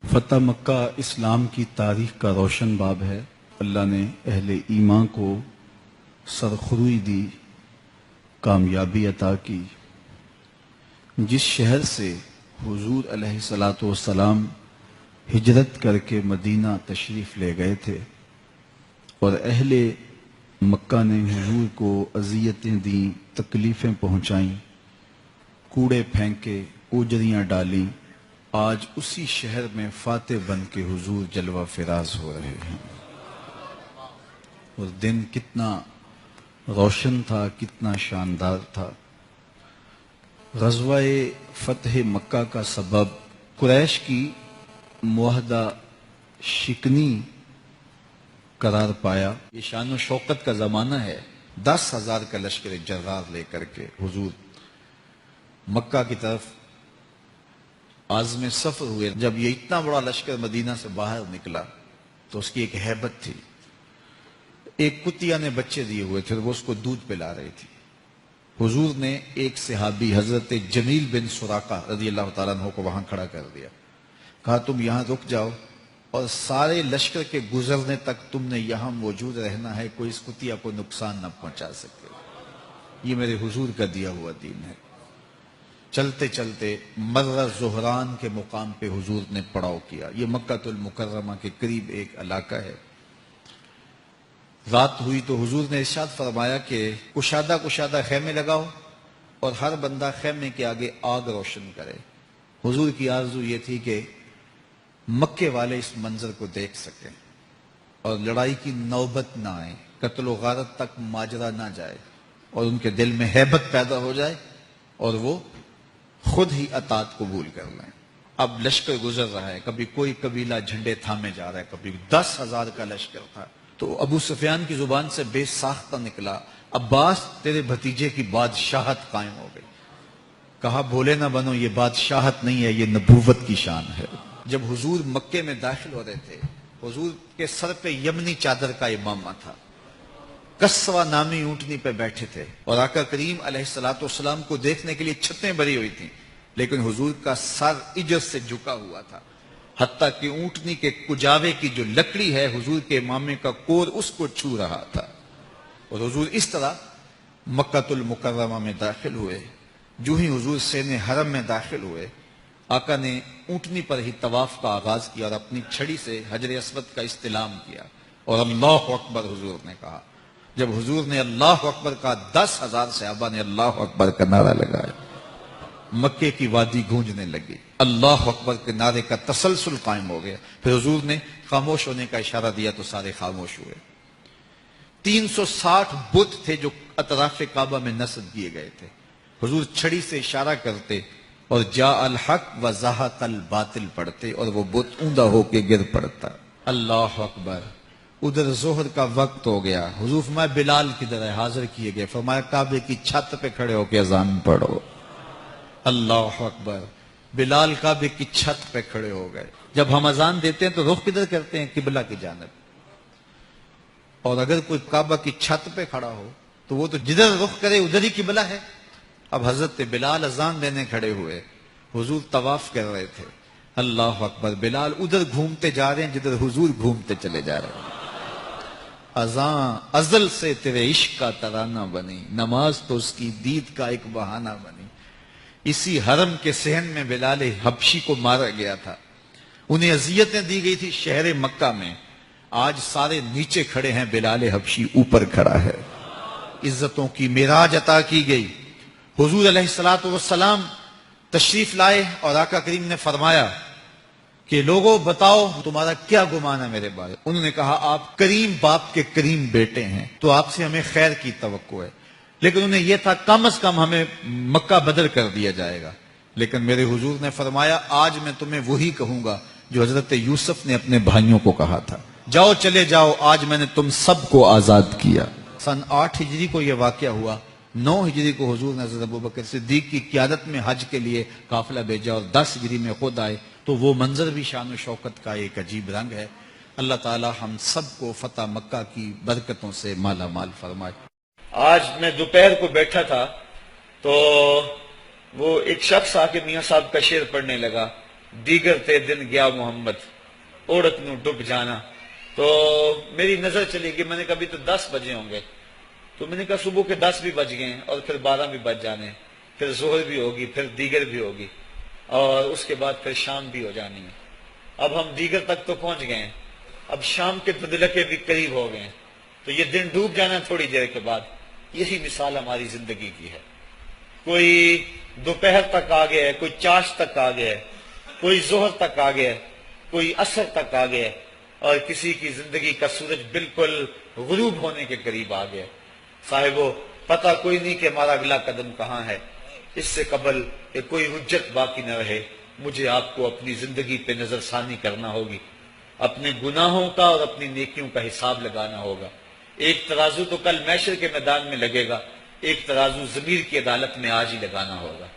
فتح مکہ اسلام کی تاریخ کا روشن باب ہے۔ اللہ نے اہل ایمان کو سرخروئی دی، کامیابی عطا کی۔ جس شہر سے حضور علیہ الصلاۃ والسلام ہجرت کر کے مدینہ تشریف لے گئے تھے، اور اہل مکہ نے حضور کو اذیتیں دیں، تکلیفیں پہنچائیں، کوڑے پھینکے، اوجریاں ڈالیں، آج اسی شہر میں فاتح بن کے حضور جلوہ فراز ہو رہے ہیں۔ اور دن کتنا روشن تھا، کتنا شاندار تھا۔ غزوہ فتح مکہ کا سبب قریش کی معاہدہ شکنی قرار پایا۔ یہ شان و شوکت کا زمانہ ہے۔ 10,000 کا لشکر جرار لے کر کے حضور مکہ کی طرف عازم سفر ہوئے۔ جب یہ اتنا بڑا لشکر مدینہ سے باہر نکلا تو اس کی ایک ہیبت تھی۔ ایک کتیا نے بچے دیے ہوئے تھے، وہ اس کو دودھ پلا رہی تھی۔ حضور نے ایک صحابی حضرت جمیل بن سراقہ رضی اللہ تعالیٰ عنہ کو وہاں کھڑا کر دیا، کہا تم یہاں رک جاؤ اور سارے لشکر کے گزرنے تک تم نے یہاں موجود رہنا ہے، کوئی اس کتیا کو نقصان نہ پہنچا سکے۔ یہ میرے حضور کا دیا ہوا دین ہے۔ چلتے چلتے مرہ زہران کے مقام پہ حضور نے پڑاؤ کیا۔ یہ مکہ المکرمہ کے قریب ایک علاقہ ہے۔ رات ہوئی تو حضور نے ارشاد فرمایا کہ کشادہ کشادہ خیمے لگاؤ اور ہر بندہ خیمے کے آگے آگ روشن کرے۔ حضور کی آرزو یہ تھی کہ مکے والے اس منظر کو دیکھ سکیں اور لڑائی کی نوبت نہ آئے، قتل و غارت تک ماجرا نہ جائے، اور ان کے دل میں ہیبت پیدا ہو جائے اور وہ خود ہی اطاعت قبول کر لیں۔ اب لشکر گزر رہا ہے، کبھی کوئی قبیلہ جھنڈے تھامے جا رہا ہے، کبھی 10,000 کا لشکر تھا۔ تو ابو سفیان کی زبان سے بے ساختہ نکلا، عباس تیرے بھتیجے کی بادشاہت قائم ہو گئی۔ کہا بھولے نہ بنو، یہ بادشاہت نہیں ہے، یہ نبوت کی شان ہے۔ جب حضور مکے میں داخل ہو رہے تھے، حضور کے سر پہ یمنی چادر کا امامہ تھا، کسوہ نامی اونٹنی پہ بیٹھے تھے، اور آقا کریم علیہ الصلوۃ والسلام کو دیکھنے کے لیے چھتیں بھری ہوئی تھیں، لیکن حضور کا سر عجز سے جھکا ہوا تھا، حتیٰ کہ اونٹنی کے کجاوے کی جو لکڑی ہے حضور کے امامے کا کور اس کو چھو رہا تھا۔ اور حضور اس طرح مکہ المکرمہ میں داخل ہوئے۔ جو ہی حضور سین حرم میں داخل ہوئے، آقا نے اونٹنی پر ہی طواف کا آغاز کیا اور اپنی چھڑی سے حجر اسود کا استلام کیا، اور اللہ اکبر حضور نے کہا۔ جب حضور نے اللہ اکبر کہا، 10,000 صحابہ نے اللہ اکبر کا نعرہ لگایا، مکے کی وادی گونجنے لگی، اللہ اکبر کے نعرے کا تسلسل قائم ہو گیا۔ پھر حضور نے خاموش ہونے کا اشارہ دیا تو سارے خاموش ہوئے۔ 360 بت تھے جو اطراف کعبہ میں نصب کیے گئے تھے۔ حضور چھڑی سے اشارہ کرتے اور جاء الحق و زہق الباطل پڑھتے، اور وہ بت اوندا ہو کے گر پڑتا۔ اللہ اکبر۔ ادھر ظہر کا وقت ہو گیا، حضور فرمایا بلال کدھر ہے؟ حاضر کیے گئے، فرمایا کعبے کی چھت پہ کھڑے ہو کے اذان پڑھو۔ اللہ اکبر۔ بلال کعبے کی چھت پہ کھڑے ہو گئے۔ جب ہم اذان دیتے ہیں تو رخ کدھر کرتے ہیں؟ قبلہ کی جانب۔ اور اگر کوئی کعبہ کی چھت پہ کھڑا ہو تو وہ تو جدھر رخ کرے ادھر ہی قبلہ ہے۔ اب حضرت بلال اذان دینے کھڑے ہوئے، حضور طواف کر رہے تھے۔ اللہ اکبر۔ بلال ادھر گھومتے جا رہے ہیں جدھر حضور گھومتے چلے جا رہے ہیں۔ اذان ازل سے تیرے عشق کا ترانہ بنی، نماز تو اس کی دید کا ایک بہانہ بنی۔ اسی حرم کے صحن میں بلال حبشی کو مارا گیا تھا، انہیں اذیتیں دی گئی تھی شہر مکہ میں۔ آج سارے نیچے کھڑے ہیں، بلال حبشی اوپر کھڑا ہے۔ عزتوں کی معراج عطا کی گئی۔ حضور علیہ الصلوۃ والسلام تشریف لائے اور آقا کریم نے فرمایا کہ لوگوں بتاؤ تمہارا کیا گمان ہے میرے بارے۔ انہوں نے کہا آپ کریم باپ کے کریم بیٹے ہیں، تو آپ سے ہمیں خیر کی توقع ہے، لیکن انہیں یہ تھا کم از کم ہمیں مکہ بدر کر دیا جائے گا۔ لیکن میرے حضور نے فرمایا آج میں تمہیں وہی کہوں گا جو حضرت یوسف نے اپنے بھائیوں کو کہا تھا، جاؤ چلے جاؤ، آج میں نے تم سب کو آزاد کیا۔ سن 8 ہجری کو یہ واقعہ ہوا۔ 9 ہجری کو حضور نے حضرت ابوبکر صدیق کی قیادت میں حج کے لیے قافلہ بھیجا اور 10 ہجری میں خود آئے۔ تو وہ منظر بھی شان و شوکت کا ایک عجیب رنگ ہے۔ اللہ تعالی ہم سب کو فتح مکہ کی برکتوں سے مالا مال فرمائے۔ آج میں دوپہر کو بیٹھا تھا تو وہ ایک شخص آ کے میاں صاحب کا شعر پڑھنے لگا، دیگر تے دن گیا محمد اوڑک نو ڈب جانا. تو میری نظر چلی گئی, میں نے کہا ابھی تو 10 بجے ہوں گے. تو میں نے کہا صبح کے 10 بھی بج گئے ہیں اور پھر 12 بھی بج جانے, پھر ظہر بھی ہوگی, پھر دیگر بھی ہوگی, اور اس کے بعد پھر شام بھی ہو جانی ہے. اب ہم دیگر تک تو پہنچ گئے ہیں, اب شام کے تدلکے بھی قریب ہو گئے ہیں, تو یہ دن ڈوب جانا تھوڑی دیر کے بعد. یہی مثال ہماری زندگی کی ہے. کوئی دوپہر تک آ گیا ہے, کوئی چاش تک آ گیا ہے, کوئی ظہر تک آ گیا ہے, کوئی عصر تک آ گیا ہے, اور کسی کی زندگی کا سورج بالکل غروب ہونے کے قریب آ گیا. صاحبو, پتہ کوئی نہیں کہ ہمارا اگلا قدم کہاں ہے. اس سے قبل کہ کوئی حجت باقی نہ رہے, مجھے آپ کو اپنی زندگی پہ نظر ثانی کرنا ہوگی, اپنے گناہوں کا اور اپنی نیکیوں کا حساب لگانا ہوگا. ایک ترازو تو کل محشر کے میدان میں لگے گا, ایک ترازو ضمیر کی عدالت میں آج ہی لگانا ہوگا.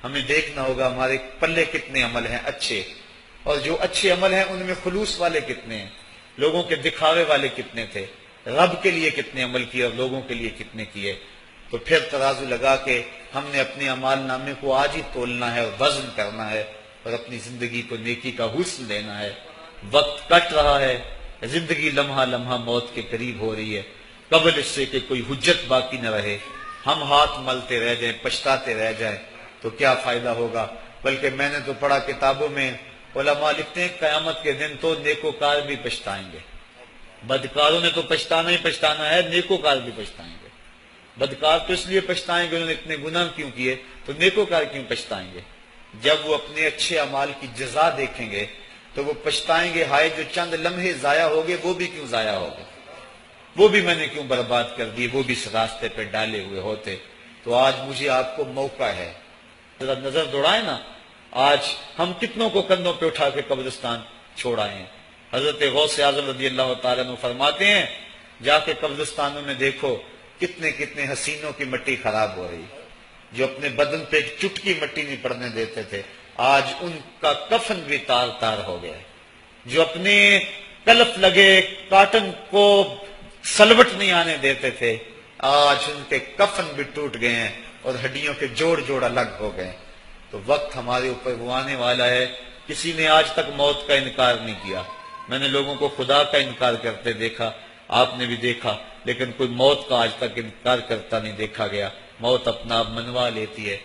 ہمیں دیکھنا ہوگا ہمارے پلے کتنے عمل ہیں اچھے, اور جو اچھے عمل ہیں ان میں خلوص والے کتنے ہیں, لوگوں کے دکھاوے والے کتنے تھے, رب کے لیے کتنے عمل کیے اور لوگوں کے لیے کتنے کیے. تو پھر ترازو لگا کے ہم نے اپنے اعمال نامے کو آج ہی تولنا ہے اور وزن کرنا ہے, اور اپنی زندگی کو نیکی کا حسن دینا ہے. وقت کٹ رہا ہے, زندگی لمحہ لمحہ موت کے قریب ہو رہی ہے. قبل اس سے کہ کوئی حجت باقی نہ رہے, ہم ہاتھ ملتے رہ جائیں, پچھتاتے رہ جائیں, تو کیا فائدہ ہوگا. بلکہ میں نے تو پڑھا کتابوں میں, علماء لکھتے ہیں قیامت کے دن تو نیکوکار بھی پچھتائیں گے. بدکاروں نے تو پچھتانا ہی پچھتانا ہے, نیکوکار بھی پچھتائیں گے. بدکار تو اس لیے پچھتائیں گے انہوں نے اتنے گناہ کیوں کیے, تو نیکوکار کیوں پچھتائیں گے. جب وہ اپنے اچھے اعمال کی جزا دیکھیں گے تو وہ پچھتائیں گے, ہائے جو چند لمحے ضائع ہو گئے وہ بھی کیوں ضائع ہو گئے, وہ بھی میں نے کیوں برباد کر دیے, وہ بھی اس راستے پہ ڈالے ہوئے ہوتے. تو آج مجھے آپ کو موقع ہے, ذرا نظر دوڑائیں نا, آج ہم کتنوں کو کندھوں پہ اٹھا کے قبرستان چھوڑ آئے ہیں. حضرت غوث اعظم رضی اللہ تعالیٰ عنہ فرماتے ہیں, جا کے قبرستانوں میں دیکھو کتنے کتنے حسینوں کی مٹی خراب ہو رہی, جو اپنے بدن پہ ایک چٹکی مٹی نہیں پڑنے دیتے تھے, آج ان کا کفن بھی تار تار ہو گیا. جو اپنے کلف لگے کاٹن کو سلوٹ نہیں آنے دیتے تھے, آج ان کے کفن بھی ٹوٹ گئے ہیں اور ہڈیوں کے جوڑ جوڑ الگ ہو گئے. تو وقت ہمارے اوپر وہ آنے والا ہے. کسی نے آج تک موت کا انکار نہیں کیا. میں نے لوگوں کو خدا کا انکار کرتے دیکھا, آپ نے بھی دیکھا, لیکن کوئی موت کا آج تک انکار کرتا نہیں دیکھا گیا. موت اپنا آپ منوا لیتی ہے.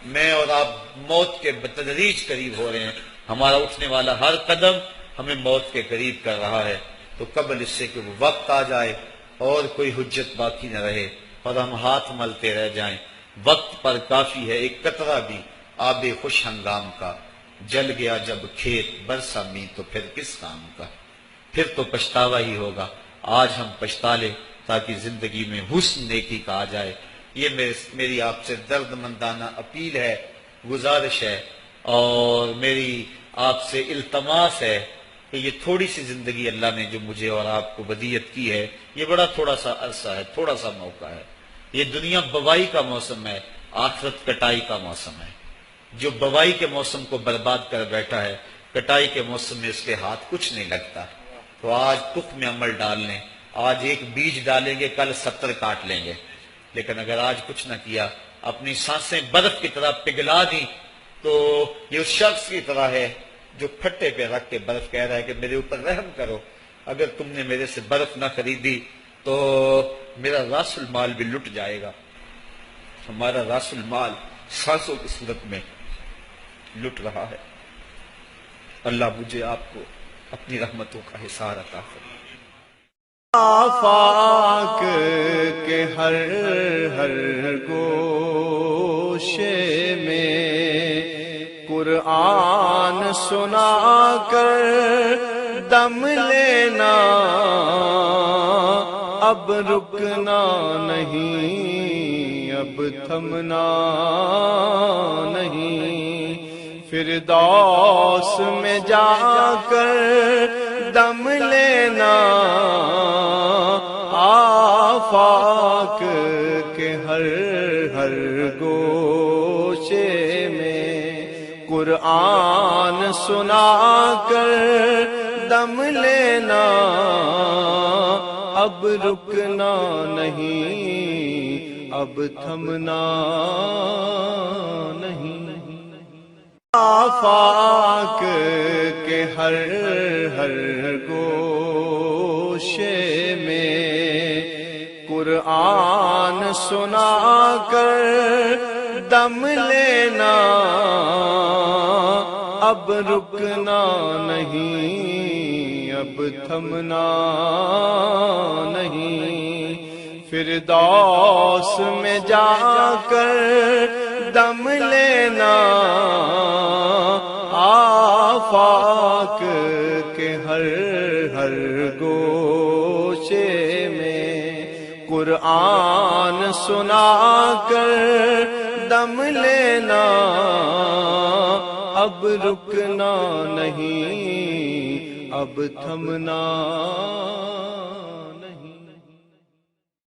میں اور آپ موت کے بتدریج قریب ہو رہے ہیں. ہمارا اٹھنے والا ہر قدم ہمیں موت کے قریب کر رہا ہے. تو قبل اس سے کہ وہ وقت آ جائے اور کوئی حجت باقی نہ رہے اور ہم ہاتھ ملتے رہ جائیں, وقت پر کافی ہے ایک قطرہ بھی آب خوش ہنگام کا. جل گیا جب کھیت برسا می تو پھر کس کام کا, پھر تو پچھتاوا ہی ہوگا. آج ہم پچھتا لیں تاکہ زندگی میں حسن نیکی کا آ جائے. یہ میری آپ سے درد مندانہ اپیل ہے, گزارش ہے, اور میری آپ سے التماس ہے کہ یہ تھوڑی سی زندگی اللہ نے جو مجھے اور آپ کو ودیعت کی ہے, یہ بڑا تھوڑا سا عرصہ ہے, تھوڑا سا موقع ہے. یہ دنیا بوائی کا موسم ہے, آخرت کٹائی کا موسم ہے. جو بوائی کے موسم کو برباد کر بیٹھا ہے, کٹائی کے موسم میں اس کے ہاتھ کچھ نہیں لگتا. تو آج تخم عمل ڈال لیں. آج ایک بیج ڈالیں گے, کل 70 کاٹ لیں گے. لیکن اگر آج کچھ نہ کیا, اپنی سانسیں برف کی طرح پگھلا دی, تو یہ اس شخص کی طرح ہے جو پھٹے پہ رکھ کے برف کہہ رہا ہے کہ میرے اوپر رحم کرو. اگر تم نے میرے سے برف نہ خریدی تو میرا راس المال بھی لٹ جائے گا. ہمارا راس المال سانسوں کی صورت میں لٹ رہا ہے. اللہ مجھے آپ کو اپنی رحمتوں کا حصار عطا فرمائے. آفاق کے ہر ہر گوشے میں قرآن سنا کر دم لینا, اب رکنا نہیں, اب تھمنا نہیں. فردوس میں جا کر دم لینا, آفاق کے ہر ہر گوشے میں قرآن سنا کر دم لینا, اب رکنا نہیں, اب تھمنا نہیں. آفاق کے ہر ہر گوشے میں قرآن سنا کر دم لینا، اب رکنا نہیں، اب تھمنا نہیں، فردوس میں جا کر دم لینا، آفاق کے ہر ہر گوشے میں قرآن سنا کر دم لینا، اب رکنا نہیں، اب تھمنا